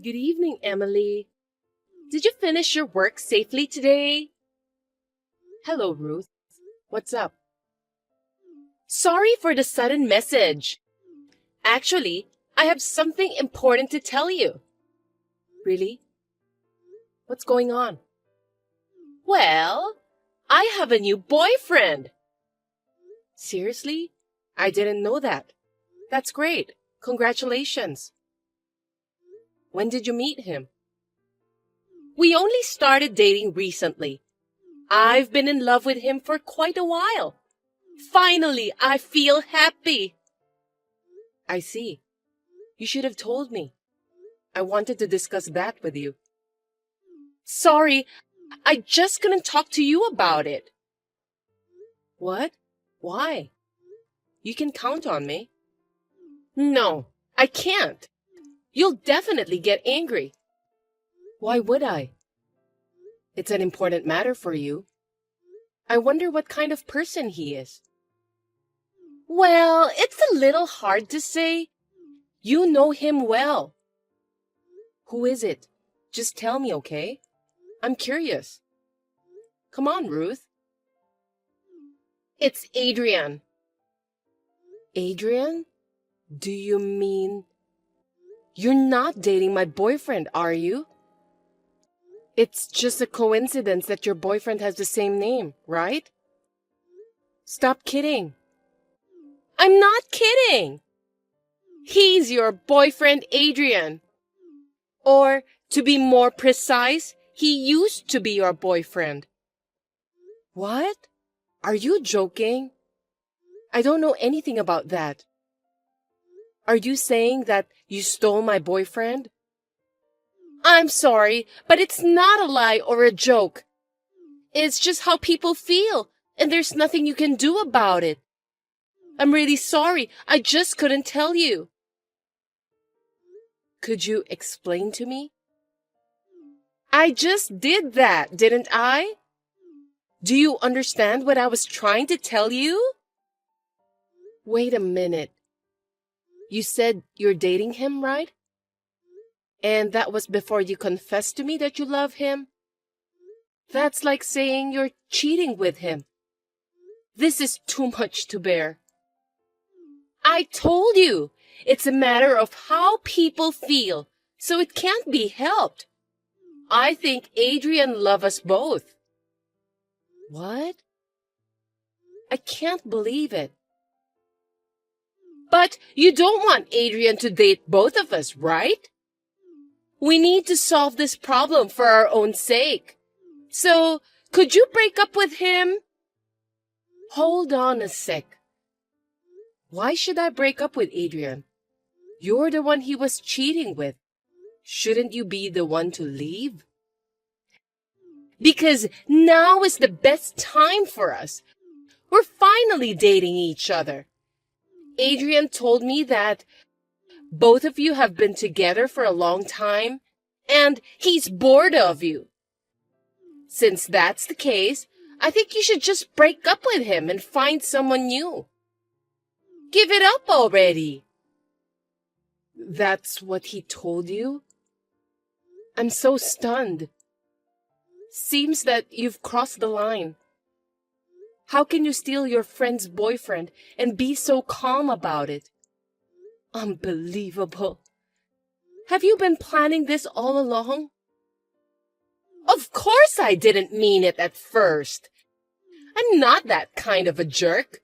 Good evening, Emily. Did you finish your work safely today? Hello, Ruth. What's up? Sorry for the sudden message. Actually, I have something important to tell you. Really? What's going on? Well, I have a new boyfriend. Seriously? I didn't know that. That's great. Congratulations. When did you meet him? We only started dating recently. I've been in love with him for quite a while. Finally, I feel happy. I see. You should have told me. I wanted to discuss that with you. Sorry, I just couldn't talk to you about it. What? Why? You can count on me. No, I can't. You'll definitely get angry. Why would I? It's an important matter for you. I wonder what kind of person he is. Well, it's a little hard to say. You know him well. Who is it? Just tell me, okay? I'm curious. Come on, Ruth. It's Adrian. Adrian? Do you mean... You're not dating my boyfriend, are you? It's just a coincidence that your boyfriend has the same name, right? Stop kidding. I'm not kidding. He's your boyfriend, Adrian. Or, to be more precise, he used to be your boyfriend. What? Are you joking? I don't know anything about that. Are you saying that you stole my boyfriend? I'm sorry, but it's not a lie or a joke. It's just how people feel, and there's nothing you can do about it. I'm really sorry, I just couldn't tell you. Could you explain to me? I just did that, didn't I? Do you understand what I was trying to tell you? Wait a minute. You said you're dating him, right? And that was before you confessed to me that you love him? That's like saying you're cheating with him. This is too much to bear. I told you, it's a matter of how people feel, so it can't be helped. I think Adrian loves us both. What? I can't believe it. But you don't want Adrian to date both of us, right? We need to solve this problem for our own sake. So, could you break up with him? Hold on a sec. Why should I break up with Adrian? You're the one he was cheating with. Shouldn't you be the one to leave? Because now is the best time for us. We're finally dating each other. Adrian told me that both of you have been together for a long time, and he's bored of you. Since that's the case, I think you should just break up with him and find someone new. Give it up already. That's what he told you? I'm so stunned. Seems that you've crossed the line. How can you steal your friend's boyfriend and be so calm about it? Unbelievable. Have you been planning this all along? Of course I didn't mean it at first. I'm not that kind of a jerk.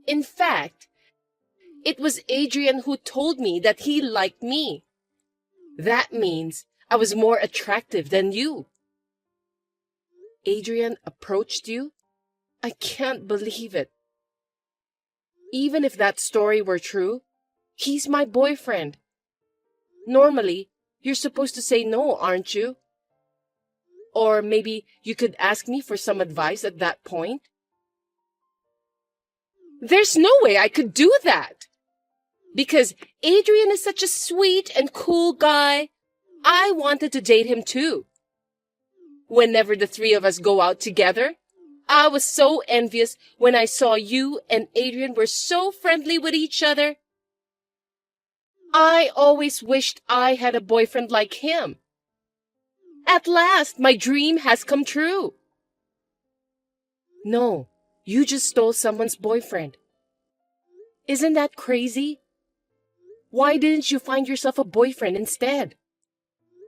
In fact, it was Adrian who told me that he liked me. That means I was more attractive than you. Adrian approached you? I can't believe it. Even if that story were true, he's my boyfriend. Normally, you're supposed to say no, aren't you? Or maybe you could ask me for some advice at that point. There's no way I could do that. Because Adrian is such a sweet and cool guy. I wanted to date him too. Whenever the three of us go out together, I was so envious when I saw you and Adrian were so friendly with each other. I always wished I had a boyfriend like him. At last, my dream has come true. No, you just stole someone's boyfriend. Isn't that crazy? Why didn't you find yourself a boyfriend instead?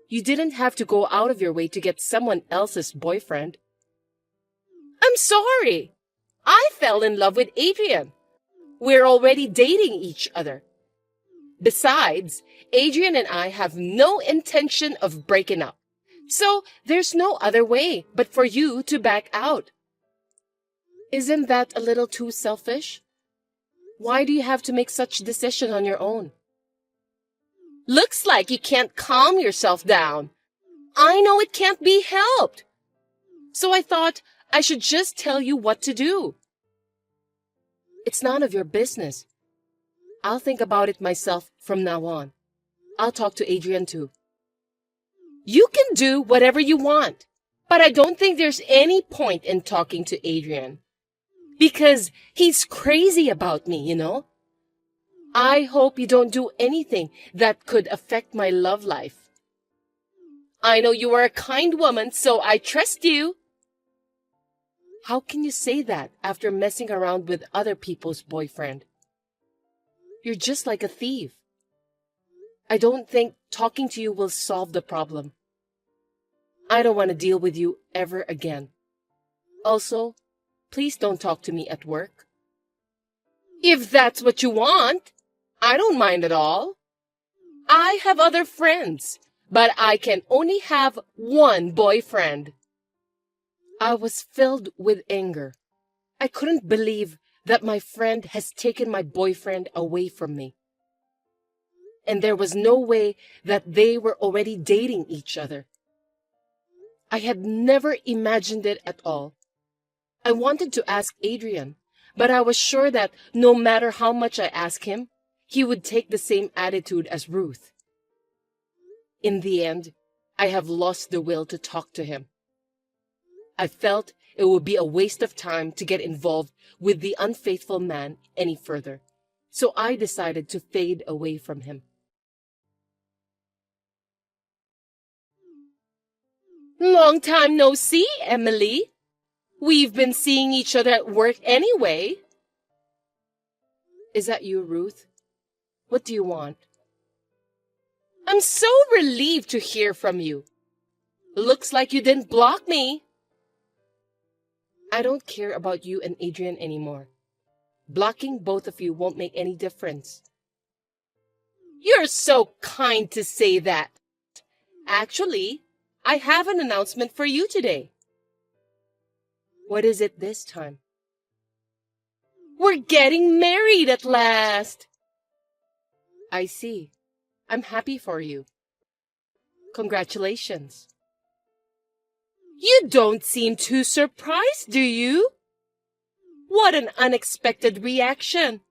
You didn't have to go out of your way to get someone else's boyfriend. I'm sorry. I fell in love with Adrian. We're already dating each other. Besides, Adrian and I have no intention of breaking up. So there's no other way but for you to back out. Isn't that a little too selfish? Why do you have to make such decision on your own? Looks like you can't calm yourself down. I know it can't be helped. So I thought I should just tell you what to do. It's none of your business. I'll think about it myself from now on. I'll talk to Adrian too. You can do whatever you want, but I don't think there's any point in talking to Adrian. Because he's crazy about me, you know? I hope you don't do anything that could affect my love life. I know you are a kind woman, so I trust you. How can you say that after messing around with other people's boyfriend? You're just like a thief. I don't think talking to you will solve the problem. I don't want to deal with you ever again. Also, please don't talk to me at work. If that's what you want, I don't mind at all. I have other friends, but I can only have one boyfriend. I was filled with anger. I couldn't believe that my friend has taken my boyfriend away from me. And there was no way that they were already dating each other. I had never imagined it at all. I wanted to ask Adrian, but I was sure that no matter how much I asked him, he would take the same attitude as Ruth. In the end, I have lost the will to talk to him. I felt it would be a waste of time to get involved with the unfaithful man any further, so I decided to fade away from him. Long time no see, Emily. We've been seeing each other at work anyway. Is that you, Ruth? What do you want? I'm so relieved to hear from you. Looks like you didn't block me. I don't care about you and Adrian anymore. Blocking both of you won't make any difference. You're so kind to say that. Actually, I have an announcement for you today. What is it this time? We're getting married at last. I see. I'm happy for you. Congratulations. You don't seem too surprised, do you? What an unexpected reaction.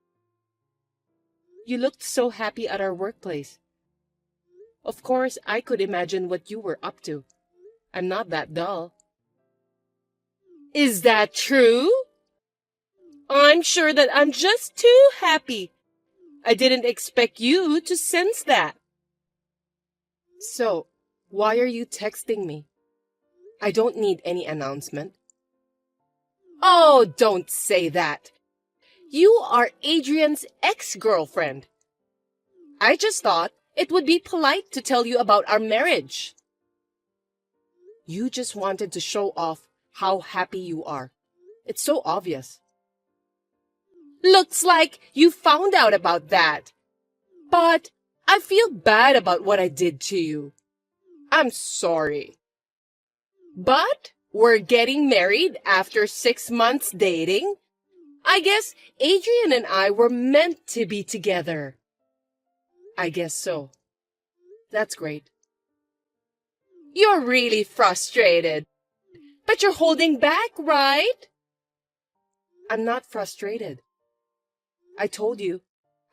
You looked so happy at our workplace. Of course, I could imagine what you were up to. I'm not that dull. Is that true? I'm sure that I'm just too happy. I didn't expect you to sense that. So, why are you texting me? I don't need any announcement. Oh, don't say that. You are Adrian's ex-girlfriend. I just thought it would be polite to tell you about our marriage. You just wanted to show off how happy you are. It's so obvious. Looks like you found out about that. But I feel bad about what I did to you. I'm sorry. But we're getting married after 6 months dating. I guess Adrian and I were meant to be together. I guess so. That's great. You're really frustrated. But you're holding back, right? I'm not frustrated. I told you,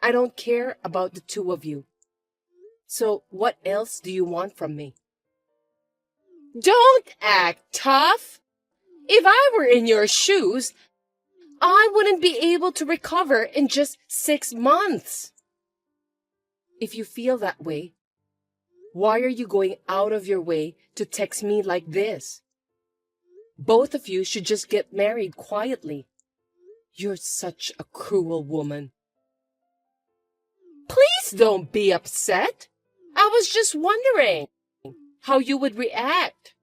I don't care about the two of you. So what else do you want from me? Don't act tough. If I were in your shoes, I wouldn't be able to recover in just 6 months. If you feel that way, why are you going out of your way to text me like this? Both of you should just get married quietly. You're such a cruel woman. Please don't be upset. I was just wondering how you would react.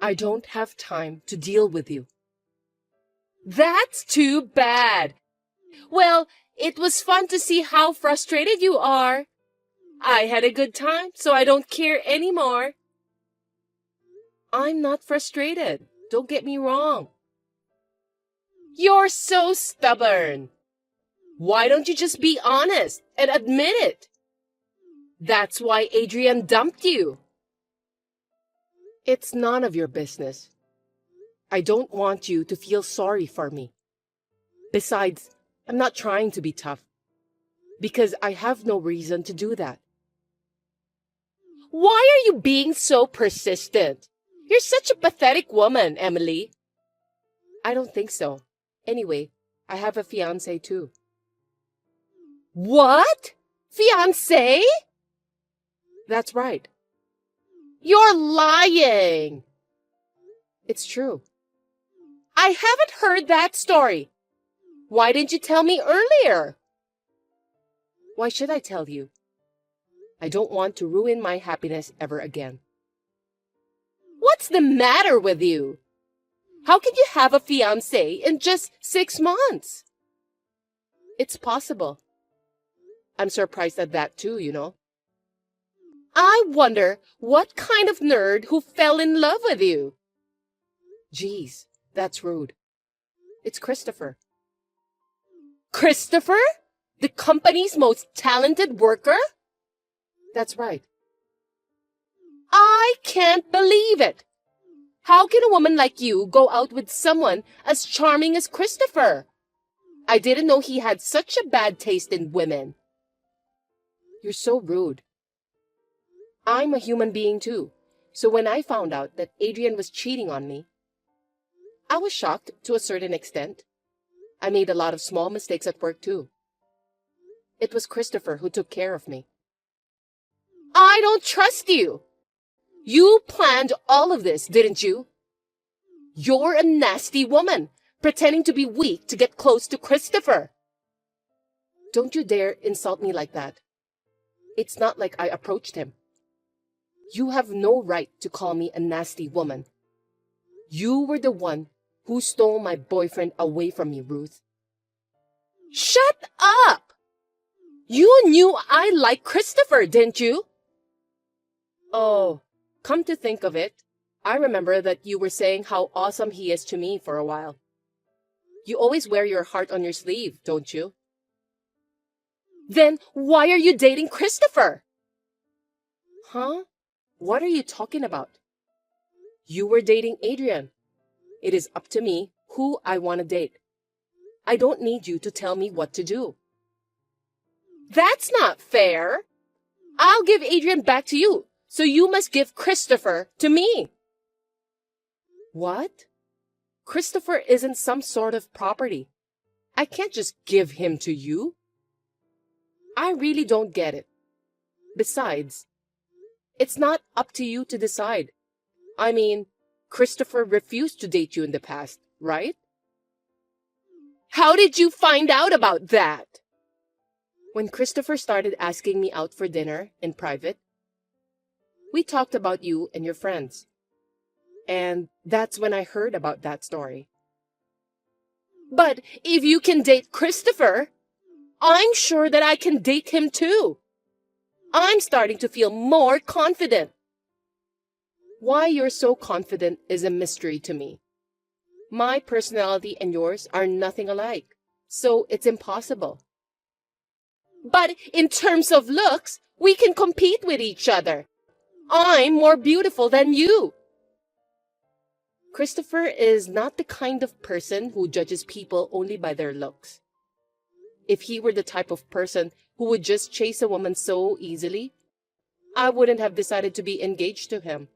I don't have time to deal with you. That's too bad. Well, it was fun to see how frustrated you are. I had a good time, so I don't care anymore. I'm not frustrated. Don't get me wrong. You're so stubborn. Why don't you just be honest and admit it? That's why Adrian dumped you. It's none of your business. I don't want you to feel sorry for me. Besides, I'm not trying to be tough, because I have no reason to do that. Why are you being so persistent? You're such a pathetic woman, Emily. I don't think so. Anyway, I have a fiancé too. What? Fiancé? That's right. You're lying. It's true. I haven't heard that story. Why didn't you tell me earlier? Why should I tell you? I don't want to ruin my happiness ever again. What's the matter with you? How can you have a fiancé in just 6 months? It's possible. I'm surprised at that too, you know. I wonder what kind of nerd who fell in love with you. Geez, that's rude. It's Christopher. Christopher? The company's most talented worker? That's right. I can't believe it. How can a woman like you go out with someone as charming as Christopher? I didn't know he had such a bad taste in women. You're so rude. I'm a human being too, so when I found out that Adrian was cheating on me, I was shocked to a certain extent. I made a lot of small mistakes at work too. It was Christopher who took care of me. I don't trust you. You planned all of this, didn't you? You're a nasty woman, pretending to be weak to get close to Christopher. Don't you dare insult me like that. It's not like I approached him. You have no right to call me a nasty woman. You were the one who stole my boyfriend away from me, Ruth. Shut up! You knew I liked Christopher, didn't you? Oh, come to think of it, I remember that you were saying how awesome he is to me for a while. You always wear your heart on your sleeve, don't you? Then why are you dating Christopher? Huh? What are you talking about? You were dating Adrian. It is up to me who I want to date. I don't need you to tell me what to do. That's not fair. I'll give Adrian back to you, so you must give Christopher to me. What? Christopher isn't some sort of property. I can't just give him to you. I really don't get it. Besides, it's not up to you to decide. I mean, Christopher refused to date you in the past, right? How did you find out about that? When Christopher started asking me out for dinner in private, we talked about you and your friends. And that's when I heard about that story. But if you can date Christopher, I'm sure that I can date him too. I'm starting to feel more confident. Why you're so confident is a mystery to me. My personality and yours are nothing alike, so it's impossible. But in terms of looks, we can compete with each other. I'm more beautiful than you. Christopher is not the kind of person who judges people only by their looks. If he were the type of person who would just chase a woman so easily, I wouldn't have decided to be engaged to him.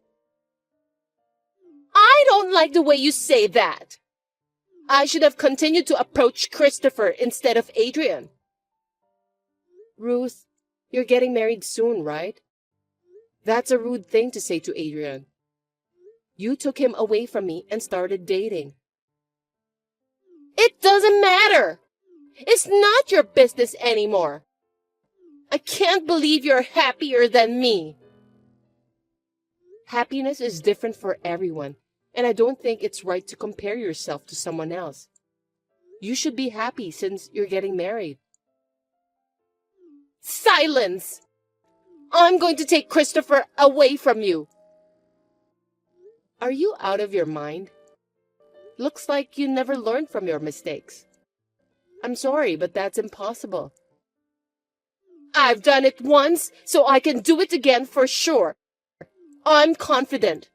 I don't like the way you say that. I should have continued to approach Christopher instead of Adrian. Ruth, You're getting married soon, right? That's a rude thing to say to Adrian. You took him away from me and started dating. It doesn't matter. It's not your business anymore. I can't believe you're happier than me. Happiness is different for everyone, and I don't think it's right to compare yourself to someone else. You should be happy since you're getting married. Silence! I'm going to take Christopher away from you. Are you out of your mind? Looks like you never learned from your mistakes. I'm sorry, but that's impossible. I've done it once, so I can do it again for sure. I'm confident.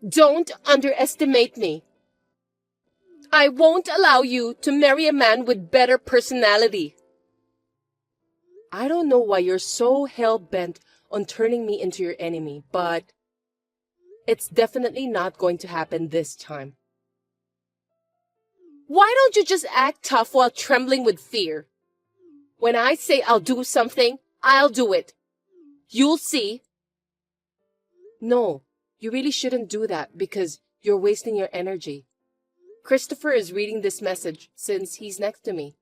Don't underestimate me. I won't allow you to marry a man with better personality. I don't know why you're so hell-bent on turning me into your enemy, but it's definitely not going to happen this time. Why don't you just act tough while trembling with fear? When I say I'll do something, I'll do it. You'll see. No, you really shouldn't do that because you're wasting your energy. Christopher is reading this message since he's next to me.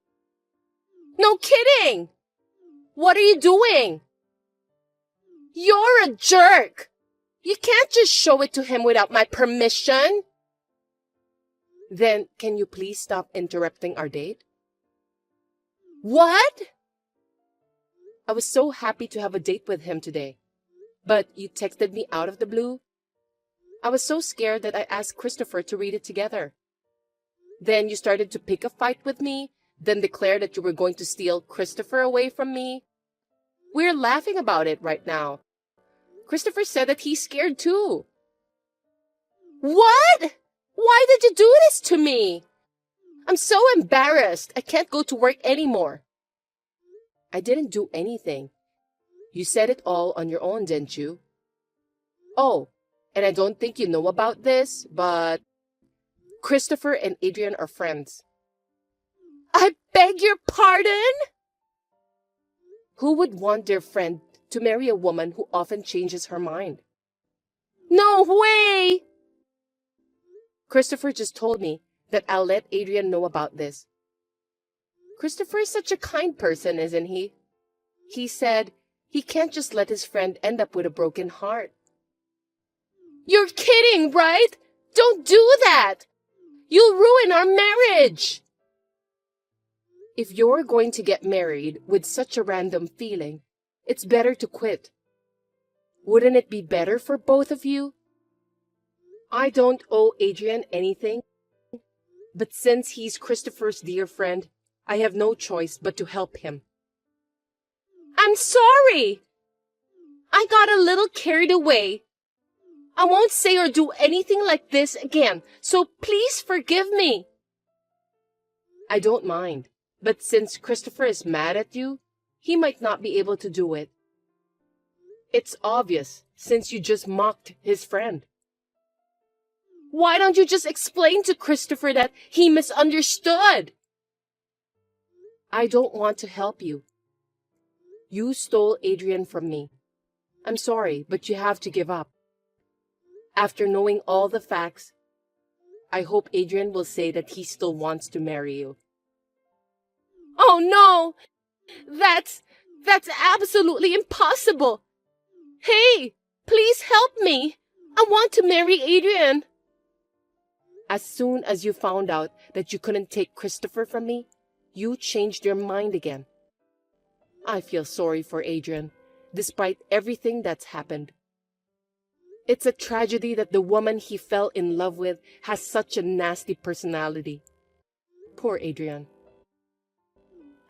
No kidding! What are you doing? You're a jerk! You can't just show it to him without my permission. Then, can you please stop interrupting our date? What? I was so happy to have a date with him today. But you texted me out of the blue. I was so scared that I asked Christopher to read it together. Then you started to pick a fight with me, then declared that you were going to steal Christopher away from me. We're laughing about it right now. Christopher said that he's scared too. What? Why did you do this to me? I'm so embarrassed. I can't go to work anymore. I didn't do anything. You said it all on your own, didn't you? Oh, and I don't think you know about this, but Christopher and Adrian are friends. I beg your pardon? Who would want their friend to marry a woman who often changes her mind? No way! Christopher just told me that I'll let Adrian know about this. Christopher is such a kind person, isn't he? He said he can't just let his friend end up with a broken heart. You're kidding, right? Don't do that! You'll ruin our marriage! If you're going to get married with such a random feeling, it's better to quit. Wouldn't it be better for both of you? I don't owe Adrian anything, but since he's Christopher's dear friend, I have no choice but to help him. I'm sorry! I got a little carried away. I won't say or do anything like this again, so please forgive me. I don't mind, but since Christopher is mad at you, he might not be able to do it. It's obvious, since you just mocked his friend. Why don't you just explain to Christopher that he misunderstood? I don't want to help you. You stole Adrian from me. I'm sorry, but you have to give up. After knowing all the facts, I hope Adrian will say that he still wants to marry you. Oh no! That's absolutely impossible! Hey, please help me! I want to marry Adrian! As soon as you found out that you couldn't take Christopher from me, you changed your mind again. I feel sorry for Adrian, despite everything that's happened. It's a tragedy that the woman he fell in love with has such a nasty personality. Poor Adrian.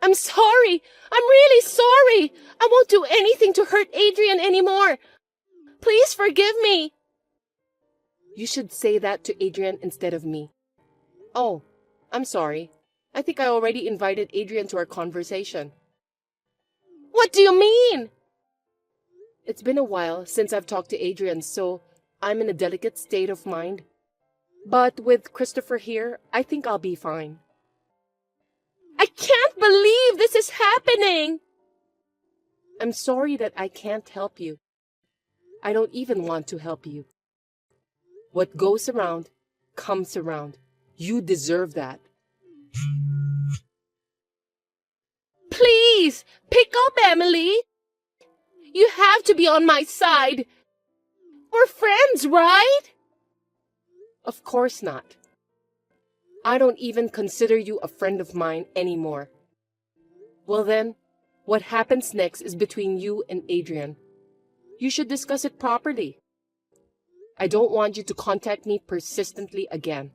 I'm sorry! I'm really sorry! I won't do anything to hurt Adrian anymore! Please forgive me! You should say that to Adrian instead of me. Oh, I'm sorry. I think I already invited Adrian to our conversation. What do you mean? It's been a while since I've talked to Adrian, so I'm in a delicate state of mind. But with Christopher here, I think I'll be fine. I can't believe this is happening! I'm sorry that I can't help you. I don't even want to help you. What goes around comes around. You deserve that. Please, pick up, Emily. You have to be on my side. We're friends, right? Of course not. I don't even consider you a friend of mine anymore. Well then, what happens next is between you and Adrian. You should discuss it properly. I don't want you to contact me persistently again.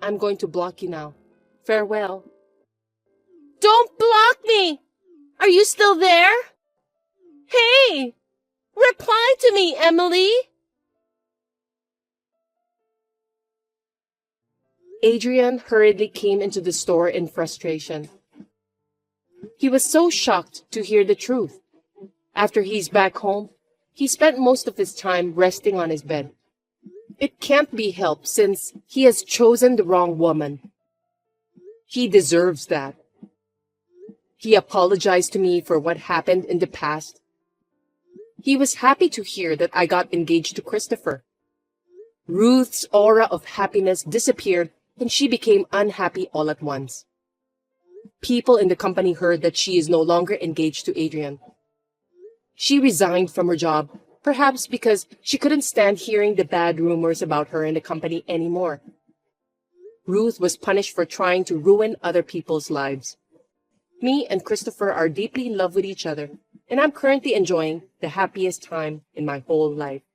I'm going to block you now. Farewell. Don't block me! Are you still there? Hey! Reply to me, Emily! Adrian hurriedly came into the store in frustration. He was so shocked to hear the truth. After he's back home, he spent most of his time resting on his bed. It can't be helped since he has chosen the wrong woman. He deserves that. He apologized to me for what happened in the past. He was happy to hear that I got engaged to Christopher. Ruth's aura of happiness disappeared and she became unhappy all at once. People in the company heard that she is no longer engaged to Adrian. She resigned from her job, perhaps because she couldn't stand hearing the bad rumors about her in the company anymore. Ruth was punished for trying to ruin other people's lives. Me and Christopher are deeply in love with each other, and I'm currently enjoying the happiest time in my whole life.